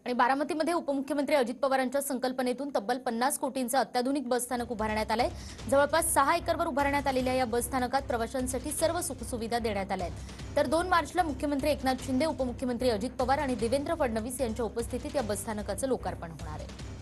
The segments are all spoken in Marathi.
आणि बारामतीमध्ये उपमुख्यमंत्री अजित पवारांच्या संकल्पनेतून तब्बल 50 कोटींचं अत्याधुनिक बसस्थानक उभारण्यात आलंय। जवळपास 6 एकरवर उभारण्यात आलेल्या या बसस्थानकात प्रवाशांसाठी सर्व सुखसुविधा देण्यात आल्या आहेत। तर 2 मार्चला मुख्यमंत्री एकनाथ शिंदे, उपमुख्यमंत्री अजित पवार आणि देवेंद्र फडणवीस यांच्या उपस्थितीत या बसस्थानकाचं लोकार्पण होणार आहे।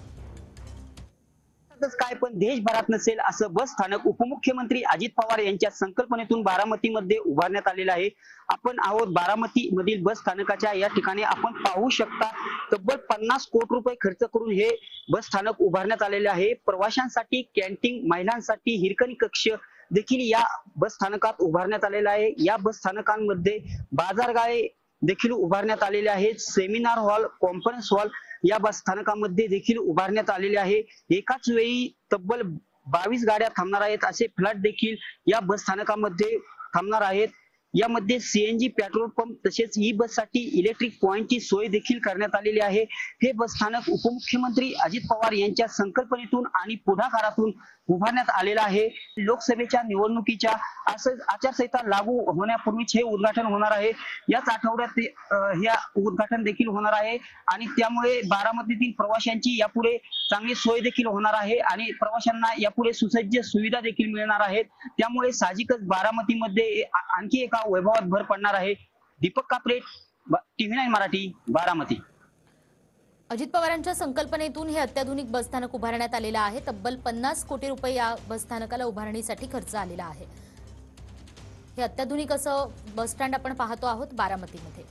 काय पण देशभरात नसेल असं बस स्थानक उपमुख्यमंत्री अजित पवार यांच्या संकल्पनेतून बारामतीमध्ये उभारण्यात आलेलं आहे। आपण आहोत बारामती मधील बस स्थानकाच्या या ठिकाणी आपण पाहू शकता तब्बल 50 कोटी रुपये खर्च करून हे बस स्थानक उभारण्यात आलेले आहे। प्रवाशांसाठी कॅन्टीन, महिलांसाठी हिरकणी कक्ष देखील या बस स्थानकात उभारण्यात आलेला आहे। या बस स्थानकांमध्ये बाजारगाळे देखील उभारण्यात आलेले आहेत। सेमिनार हॉल, कॉन्फरन्स हॉल या बस स्थानकामध्ये देखील उभारण्यात आलेले आहे। एकाच वेळी तब्बल 22 गाड्या थांबणार आहेत असे फ्लॅट देखील या बस स्थानकामध्ये थांबणार आहेत। यामध्ये सीएनजी पेट्रोल पंप तसेच ई बससाठी इलेक्ट्रिक पॉइंटची सोय देखील करण्यात आलेली आहे। हे बस स्थानक उपमुख्यमंत्री अजित पवार यांच्या संकल्पनेतून आणि पुढाकारातून उभारण्यात आलेलं आहे। लोकसभेच्या निवडणुकीच्या आचारसंहिता लागू होण्यापूर्वीच हे उद्घाटन होणार आहे। याच आठवड्यात या उद्घाटन देखील होणार आहे आणि त्यामुळे बारामतीतील प्रवाशांची यापुढे चांगली सोय देखील होणार आहे आणि प्रवाशांना यापुढे सुसज्ज सुविधा देखील मिळणार आहेत। त्यामुळे साहजिकच बारामतीमध्ये आणखी एका वैभवात भर पडणार आहे। दीपक कापरे, TV9 मराठी, बारामती। अजित पवारांच्या संकल्पनेतून हे अत्याधुनिक बसस्थानक उभारण्यात आलेलं आहे। तब्बल 50 कोटी रुपये या बसस्थानकाला उभारणीसाठी खर्च आलेला आहे। हे अत्याधुनिक असं बस स्टँड आपण पाहतो आहोत बारामतीमध्ये।